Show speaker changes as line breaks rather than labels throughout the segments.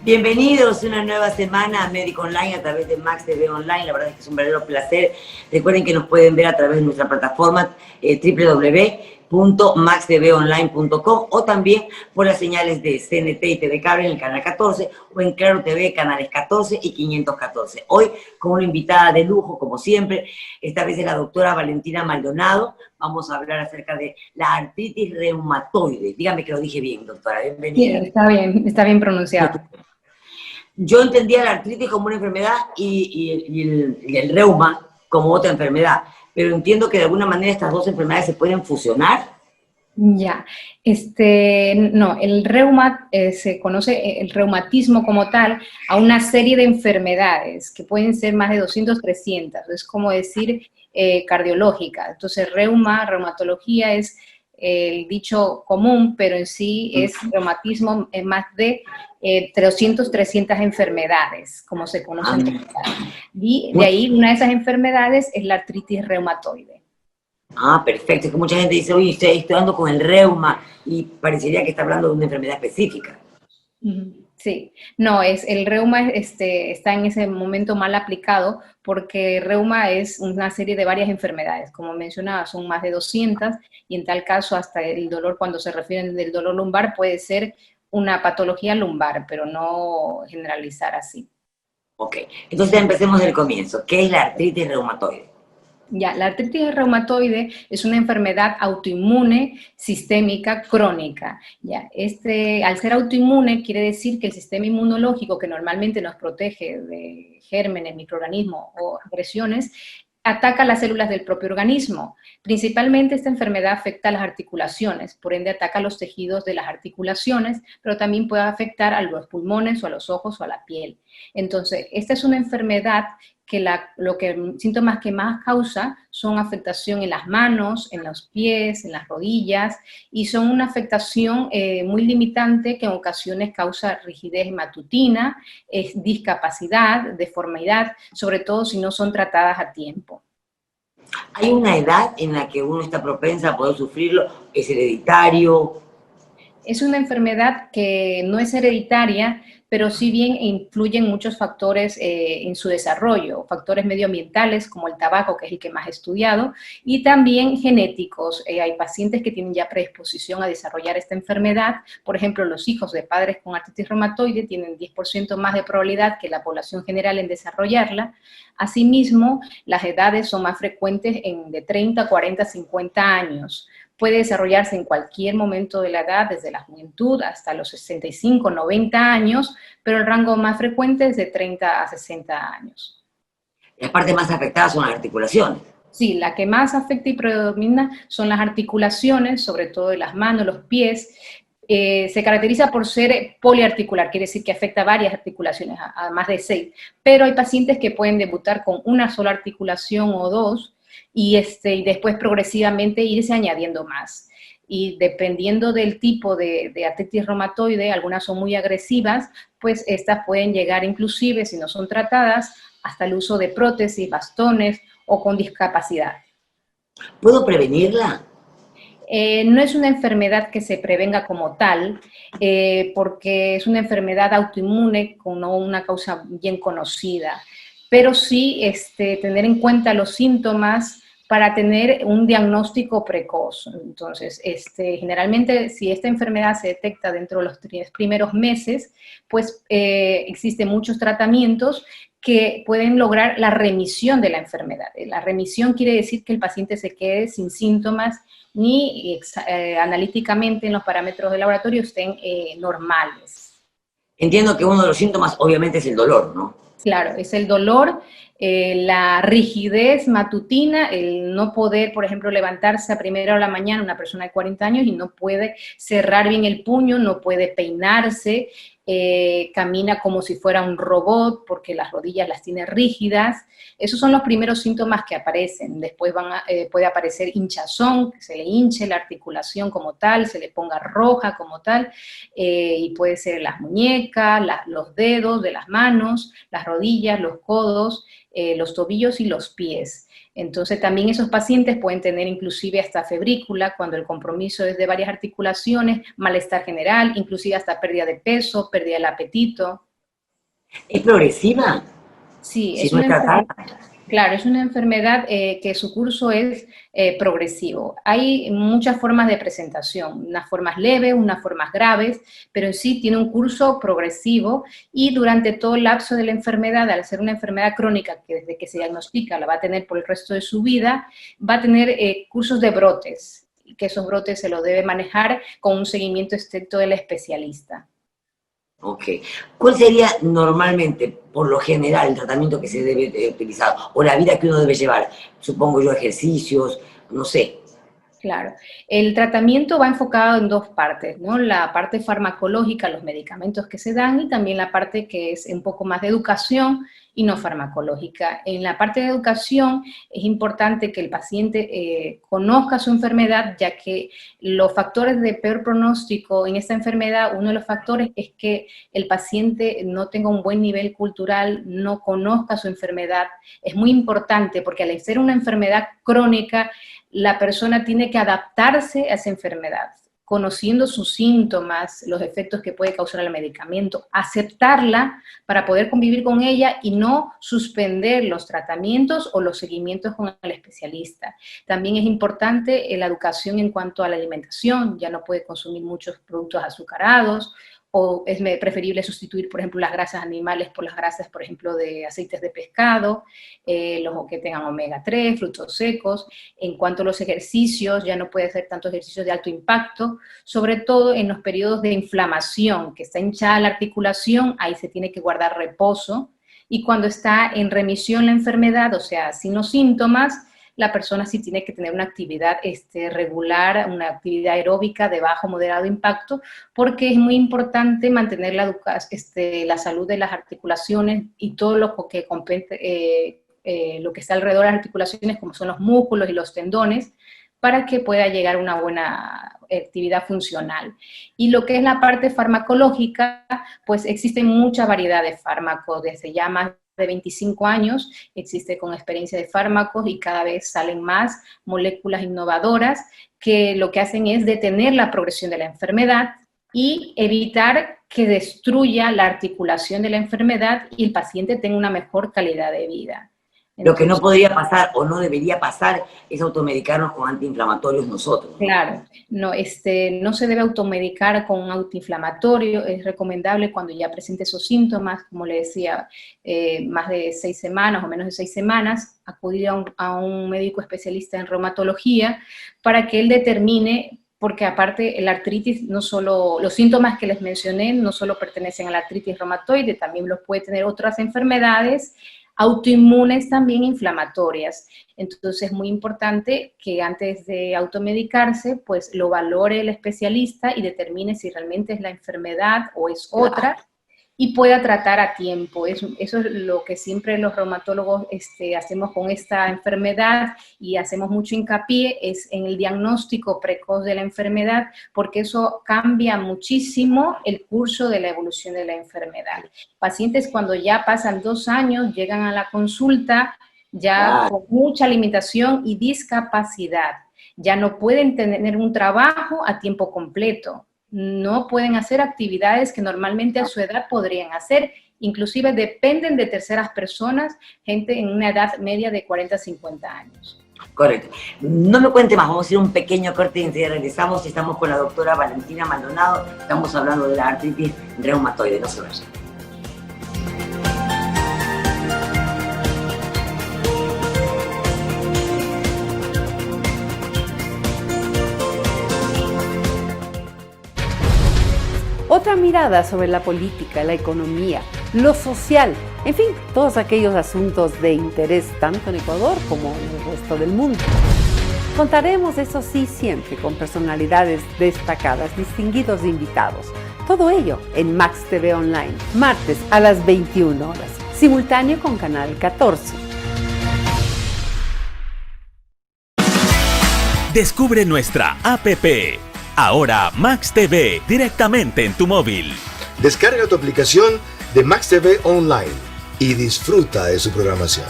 Bienvenidos una nueva semana a Médico Online a través de Max TV Online. La verdad es que es un verdadero placer. Recuerden que nos pueden ver a través de nuestra plataforma www.maxtvonline.com o también por las señales de CNT y TV Cable en el canal 14 o en Claro TV, canales 14 y 514. Hoy con una invitada de lujo, como siempre, esta vez es la doctora Valentina Maldonado. Vamos a hablar acerca de la artritis reumatoide. Dígame que lo dije bien, doctora.
Sí,
Bienvenida.
está bien pronunciado.
Yo entendía la artritis como una enfermedad y el reuma como otra enfermedad, pero entiendo que de alguna manera estas dos enfermedades se pueden fusionar.
Ya, no, el reuma se conoce el reumatismo como tal a una serie de enfermedades que pueden ser más de 200, 300, es como decir cardiológica. Entonces, reumatología es el dicho común, pero en sí es reumatismo en más de 300, 300 enfermedades, como se conocen. Y de ahí una de esas enfermedades es la artritis reumatoide.
Ah, perfecto. Es que mucha gente dice, oye, estoy estudiando con el reuma y parecería que está hablando de una enfermedad específica.
Sí, no, el reuma está en ese momento mal aplicado porque el reuma es una serie de varias enfermedades, como mencionaba, son más de 200 y en tal caso hasta el dolor, cuando se refieren del dolor lumbar, puede ser una patología lumbar, pero no generalizar así.
Ok, entonces empecemos del comienzo. ¿Qué es la artritis reumatoide?
Ya, la artritis reumatoide es una enfermedad autoinmune sistémica crónica. Ya, al ser autoinmune quiere decir que el sistema inmunológico que normalmente nos protege de gérmenes, microorganismos o agresiones, ataca las células del propio organismo. Principalmente esta enfermedad afecta a las articulaciones, por ende ataca los tejidos de las articulaciones, pero también puede afectar a los pulmones o a los ojos o a la piel. Entonces, esta es una enfermedad que síntomas que más causa son afectación en las manos, en los pies, en las rodillas, y son una afectación muy limitante que en ocasiones causa rigidez matutina, discapacidad, deformidad, sobre todo si no son tratadas a tiempo.
¿Hay una edad en la que uno está propensa a poder sufrirlo? ¿Es hereditario?
Es una enfermedad que no es hereditaria, pero sí bien influyen muchos factores en su desarrollo, factores medioambientales como el tabaco, que es el que más he estudiado, y también genéticos. Hay pacientes que tienen ya predisposición a desarrollar esta enfermedad. Por ejemplo, los hijos de padres con artritis reumatoide tienen 10% más de probabilidad que la población general en desarrollarla. Asimismo, las edades son más frecuentes de 30, 40, 50 años. Puede desarrollarse en cualquier momento de la edad, desde la juventud hasta los 65, 90 años, pero el rango más frecuente es de 30 a 60 años.
Las partes más afectadas son las articulaciones.
Sí, la que más afecta y predomina son las articulaciones, sobre todo de las manos, los pies. Se caracteriza por ser poliarticular, quiere decir que afecta a varias articulaciones, a más de 6, pero hay pacientes que pueden debutar con una sola articulación o dos, y después progresivamente irse añadiendo más. Y dependiendo del tipo de artritis reumatoide, algunas son muy agresivas, pues estas pueden llegar inclusive, si no son tratadas, hasta el uso de prótesis, bastones o con discapacidad.
¿Puedo prevenirla?
No es una enfermedad que se prevenga como tal, porque es una enfermedad autoinmune con una causa bien conocida, pero sí tener en cuenta los síntomas para tener un diagnóstico precoz. Entonces, generalmente, si esta enfermedad se detecta dentro de los 3 primeros meses, pues existen muchos tratamientos que pueden lograr la remisión de la enfermedad. La remisión quiere decir que el paciente se quede sin síntomas ni analíticamente en los parámetros del laboratorio estén normales.
Entiendo que uno de los síntomas obviamente es el dolor, ¿no?
Claro, es el dolor, la rigidez matutina, el no poder, por ejemplo, levantarse a primera hora de la mañana, una persona de 40 años y no puede cerrar bien el puño, no puede peinarse, camina como si fuera un robot porque las rodillas las tiene rígidas. Esos son los primeros síntomas que aparecen. Después puede aparecer hinchazón, que se le hinche la articulación como tal, se le ponga roja como tal, y puede ser las muñecas, los dedos de las manos, las rodillas, los codos, los tobillos y los pies. Entonces también esos pacientes pueden tener inclusive hasta febrícula cuando el compromiso es de varias articulaciones, malestar general, inclusive hasta pérdida de peso, pérdida del apetito.
¿Es progresiva?
Sí,
Si
es
no
una
es
enfermedad.
tratada.
Claro, es una enfermedad que su curso es progresivo. Hay muchas formas de presentación, unas formas leves, unas formas graves, pero en sí tiene un curso progresivo y durante todo el lapso de la enfermedad, al ser una enfermedad crónica que desde que se diagnostica la va a tener por el resto de su vida, va a tener cursos de brotes, y que esos brotes se los debe manejar con un seguimiento estricto del especialista.
Ok. ¿Cuál sería normalmente, por lo general, el tratamiento que se debe utilizar o la vida que uno debe llevar? Supongo yo, ejercicios, no sé.
Claro, el tratamiento va enfocado en dos partes, ¿no? La parte farmacológica, los medicamentos que se dan, y también la parte que es un poco más de educación y no farmacológica. En la parte de educación es importante que el paciente conozca su enfermedad, ya que los factores de peor pronóstico en esta enfermedad, uno de los factores es que el paciente no tenga un buen nivel cultural, no conozca su enfermedad. Es muy importante porque al ser una enfermedad crónica, la persona tiene que adaptarse a esa enfermedad, conociendo sus síntomas, los efectos que puede causar el medicamento, aceptarla para poder convivir con ella y no suspender los tratamientos o los seguimientos con el especialista. También es importante la educación en cuanto a la alimentación, ya no puede consumir muchos productos azucarados, o es preferible sustituir, por ejemplo, las grasas animales por las grasas, por ejemplo, de aceites de pescado, los que tengan omega 3, frutos secos. En cuanto a los ejercicios, ya no puede hacer tantos ejercicios de alto impacto, sobre todo en los periodos de inflamación, que está hinchada la articulación, ahí se tiene que guardar reposo, y cuando está en remisión la enfermedad, o sea, sin los síntomas, la persona sí tiene que tener una actividad regular, una actividad aeróbica de bajo moderado impacto, porque es muy importante mantener la salud de las articulaciones y todo lo que compete, lo que está alrededor de las articulaciones, como son los músculos y los tendones, para que pueda llegar a una buena actividad funcional. Y lo que es la parte farmacológica, pues existe mucha variedad de fármacos, desde ya más de 25 años, existe con experiencia de fármacos y cada vez salen más moléculas innovadoras que lo que hacen es detener la progresión de la enfermedad y evitar que destruya la articulación de la enfermedad y el paciente tenga una mejor calidad de vida.
Lo que no podría pasar o no debería pasar es automedicarnos con antiinflamatorios nosotros, ¿no?
Claro, no, no se debe automedicar con un antiinflamatorio, es recomendable cuando ya presente esos síntomas, como le decía, más de 6 semanas o menos de 6 semanas, acudir a un médico especialista en reumatología para que él determine, porque aparte la artritis, no solo, los síntomas que les mencioné no solo pertenecen a la artritis reumatoide, también los puede tener otras enfermedades autoinmunes también inflamatorias. Entonces es muy importante que antes de automedicarse, pues lo valore el especialista y determine si realmente es la enfermedad o es otra y pueda tratar a tiempo. Eso es lo que siempre los reumatólogos hacemos con esta enfermedad y hacemos mucho hincapié es en el diagnóstico precoz de la enfermedad, porque eso cambia muchísimo el curso de la evolución de la enfermedad. Pacientes cuando ya pasan 2 años llegan a la consulta ya con mucha limitación y discapacidad. Ya no pueden tener un trabajo a tiempo completo. No pueden hacer actividades que normalmente a su edad podrían hacer, inclusive dependen de terceras personas, gente en una edad media de 40 a 50 años.
Correcto. No me cuente más, vamos a hacer un pequeño corte y enseguida regresamos y estamos con la doctora Valentina Maldonado, estamos hablando de la artritis reumatoide, no se vayan.
Otra mirada sobre la política, la economía, lo social, en fin, todos aquellos asuntos de interés tanto en Ecuador como en el resto del mundo. Contaremos, eso sí, siempre con personalidades destacadas, distinguidos invitados. Todo ello en Max TV Online, martes a las 21 horas, simultáneo con Canal 14.
Descubre nuestra app. Ahora Max TV directamente en tu móvil.
Descarga tu aplicación de Max TV Online y disfruta de su programación.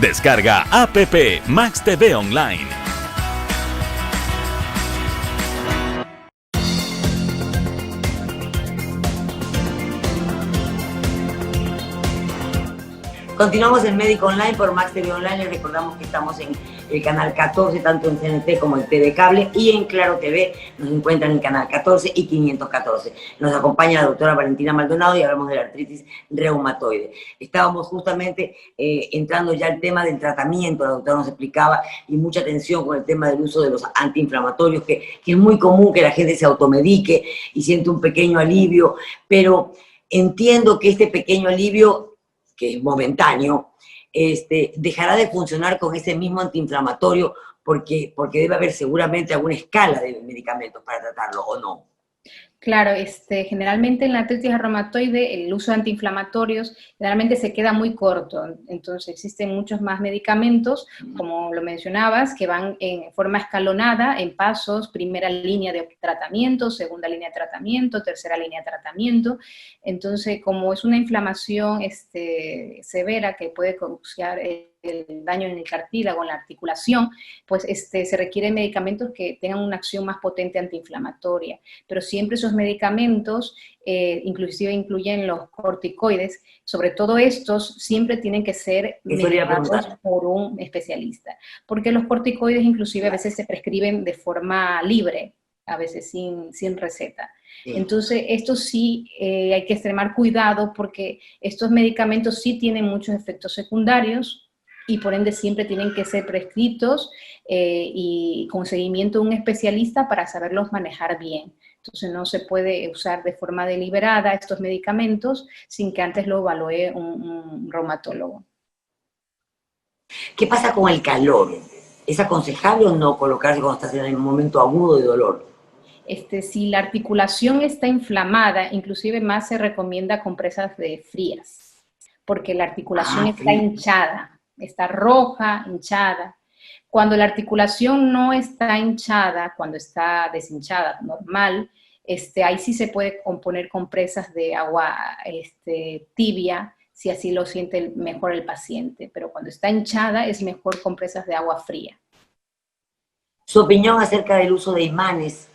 Descarga app Max TV Online.
Continuamos en Médico Online por Max TV Online. Les recordamos que estamos en el canal 14, tanto en CNT como en TV Cable, y en Claro TV nos encuentran en canal 14 y 514. Nos acompaña la doctora Valentina Maldonado y hablamos de la artritis reumatoide. Estábamos justamente entrando ya al tema del tratamiento, la doctora nos explicaba, y mucha atención con el tema del uso de los antiinflamatorios, que es muy común que la gente se automedique y siente un pequeño alivio, pero entiendo que este pequeño alivio, que es momentáneo, dejará de funcionar con ese mismo antiinflamatorio porque debe haber seguramente alguna escala de medicamentos para tratarlo, ¿o no?
Claro, generalmente en la artritis reumatoide el uso de antiinflamatorios generalmente se queda muy corto, entonces existen muchos más medicamentos, como lo mencionabas, que van en forma escalonada, en pasos, primera línea de tratamiento, segunda línea de tratamiento, tercera línea de tratamiento. Entonces, como es una inflamación severa que puede causar el daño en el cartílago, en la articulación, pues se requieren medicamentos que tengan una acción más potente antiinflamatoria, pero siempre esos medicamentos, inclusive incluyen los corticoides, sobre todo estos, siempre tienen que ser medicados por un especialista, porque los corticoides inclusive a veces se prescriben de forma libre, a veces sin receta. Sí. Entonces, esto sí hay que extremar cuidado porque estos medicamentos sí tienen muchos efectos secundarios, y por ende siempre tienen que ser prescritos y con seguimiento de un especialista para saberlos manejar bien. Entonces no se puede usar de forma deliberada estos medicamentos sin que antes lo evalúe un reumatólogo.
¿Qué pasa con el calor? ¿Es aconsejable o no colocarse cuando estás en el momento agudo de dolor?
Si la articulación está inflamada, inclusive más se recomienda compresas frías, porque la articulación está hinchada. Está roja, hinchada. Cuando la articulación no está hinchada, cuando está deshinchada, normal, ahí sí se puede poner compresas de agua tibia, si así lo siente mejor el paciente. Pero cuando está hinchada, es mejor compresas de agua fría.
Su opinión acerca del uso de imanes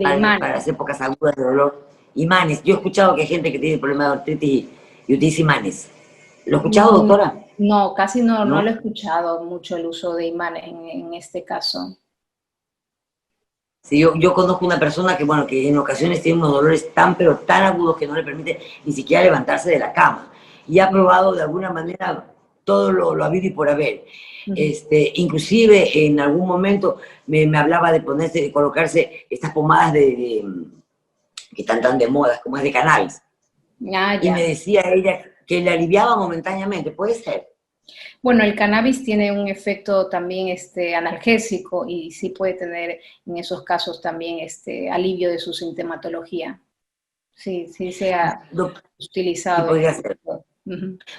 para las épocas agudas de dolor. Imanes. Yo he escuchado que hay gente que tiene problemas de artritis y utiliza imanes. ¿Lo ha escuchado, doctora?
No, casi no lo he escuchado mucho el uso de imanes en este caso.
Sí, yo conozco una persona que en ocasiones tiene unos dolores pero tan agudos que no le permite ni siquiera levantarse de la cama. Y ha probado de alguna manera todo lo habido y por haber. Inclusive en algún momento me hablaba de colocarse estas pomadas que están tan de moda, como es de cannabis. Y me decía ella que le aliviaba momentáneamente, ¿puede ser?
Bueno, el cannabis tiene un efecto también analgésico y sí puede tener en esos casos también alivio de su sintomatología. Sí se ha utilizado.
Sí, podría ser.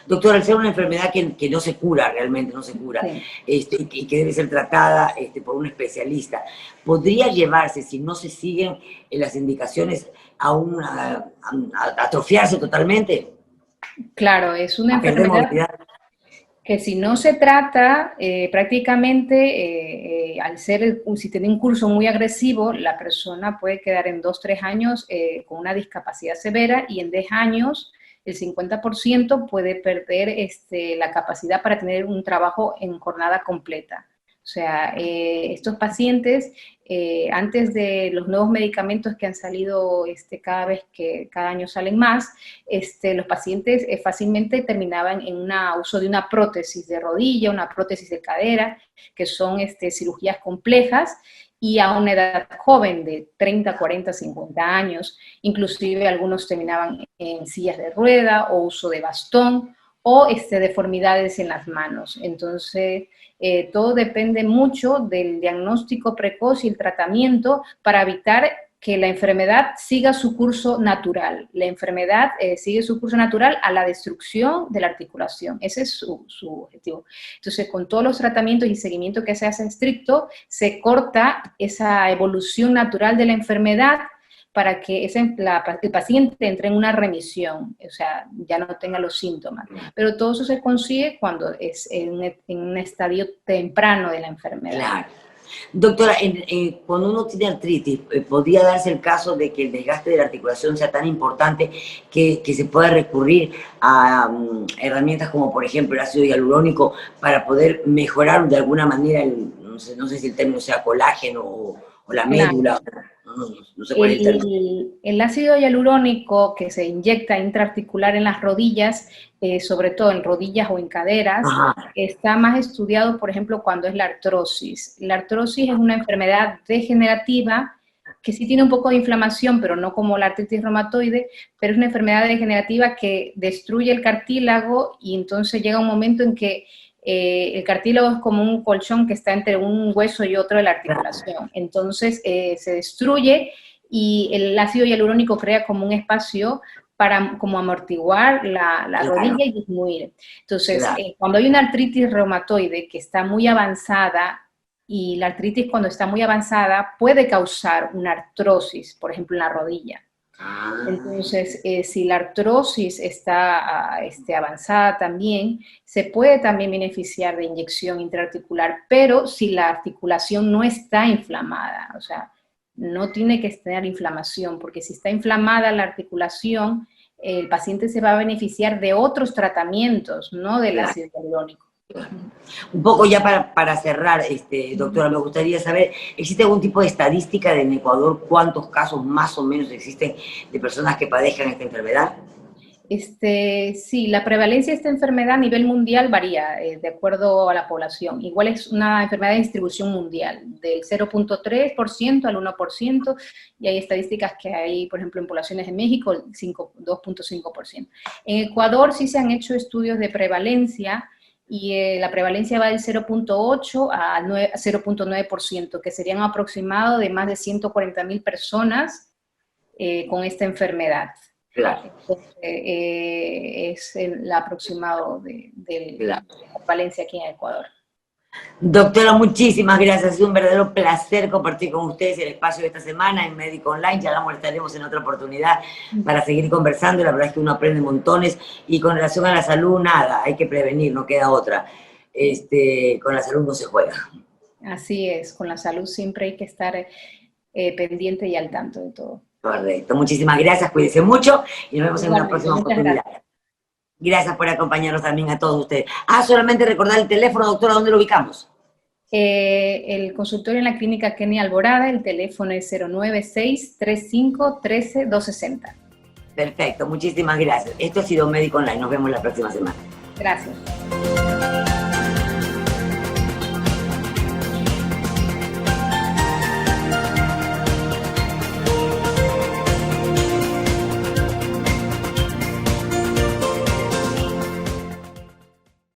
Doctor, al ser una enfermedad que no se cura, realmente no se cura, sí. Y que debe ser tratada por un especialista, ¿podría llevarse, si no se siguen las indicaciones, a atrofiarse totalmente?
Claro, es una enfermedad que si no se trata, prácticamente, si tiene un curso muy agresivo, la persona puede quedar en 2-3 años con una discapacidad severa y en 10 años el 50% puede perder la capacidad para tener un trabajo en jornada completa. O sea, estos pacientes, antes de los nuevos medicamentos que han salido cada año salen más, los pacientes fácilmente terminaban en uso de una prótesis de rodilla, una prótesis de cadera, que son cirugías complejas, y a una edad joven de 30, 40, 50 años. Inclusive algunos terminaban en sillas de rueda o uso de bastón o deformidades en las manos. Entonces, todo depende mucho del diagnóstico precoz y el tratamiento para evitar que la enfermedad siga su curso natural. La enfermedad sigue su curso natural a la destrucción de la articulación. Ese es su objetivo. Entonces, con todos los tratamientos y seguimiento que se hace estricto, se corta esa evolución natural de la enfermedad para que el paciente entre en una remisión, o sea, ya no tenga los síntomas. Pero todo eso se consigue cuando es en un estadio temprano de la enfermedad.
Claro. Doctora, cuando uno tiene artritis, ¿podría darse el caso de que el desgaste de la articulación sea tan importante que se pueda recurrir a herramientas como, por ejemplo, el ácido hialurónico para poder mejorar de alguna manera, no sé si el término sea colágeno o la médula? No sé cuál es el término.
El ácido hialurónico que se inyecta intraarticular en las rodillas, sobre todo en rodillas o en caderas, está más estudiado, por ejemplo, cuando es la artrosis. La artrosis es una enfermedad degenerativa que sí tiene un poco de inflamación, pero no como la artritis reumatoide, pero es una enfermedad degenerativa que destruye el cartílago y entonces llega un momento en que el cartílago es como un colchón que está entre un hueso y otro de la articulación. Entonces se destruye y el ácido hialurónico crea como un espacio para como amortiguar la rodilla y disminuir. Entonces, cuando hay una artritis reumatoide que está muy avanzada, y la artritis cuando está muy avanzada puede causar una artrosis, por ejemplo en la rodilla. Entonces, si la artrosis está avanzada también, se puede también beneficiar de inyección intraarticular, pero si la articulación no está inflamada, o sea, no tiene que tener inflamación, porque si está inflamada la articulación, el paciente se va a beneficiar de otros tratamientos, no del ácido hialurónico.
Un poco ya para cerrar, doctora, me gustaría saber, ¿existe algún tipo de estadística en Ecuador cuántos casos más o menos existen de personas que padezcan esta enfermedad?
Sí, la prevalencia de esta enfermedad a nivel mundial varía de acuerdo a la población. Igual es una enfermedad de distribución mundial, del 0.3% al 1%, y hay estadísticas que hay, por ejemplo, en poblaciones de México, 2.5%. En Ecuador sí se han hecho estudios de prevalencia, y la prevalencia va del 0.8 a 0.9%, que serían un aproximado de más de 140.000 personas con esta enfermedad.
Claro.
Entonces, es el aproximado de la prevalencia aquí en Ecuador.
Doctora, muchísimas gracias. Ha sido un verdadero placer compartir con ustedes el espacio de esta semana en Médico Online. Ya la molestaremos en otra oportunidad para seguir conversando. La verdad es que uno aprende montones. Y con relación a la salud, nada, hay que prevenir, no queda otra. Con la salud no se juega.
Así es, con la salud siempre hay que estar pendiente y al tanto de todo.
Correcto. Muchísimas gracias, cuídense mucho y nos vemos en una próxima oportunidad. Gracias por acompañarnos también a todos ustedes. Solamente recordar el teléfono, doctora, ¿dónde lo ubicamos?
El consultorio en la clínica Kenia Alborada, el teléfono es 096-3513-260.
Perfecto, muchísimas gracias. Esto ha sido Médico Online, nos vemos la próxima semana.
Gracias.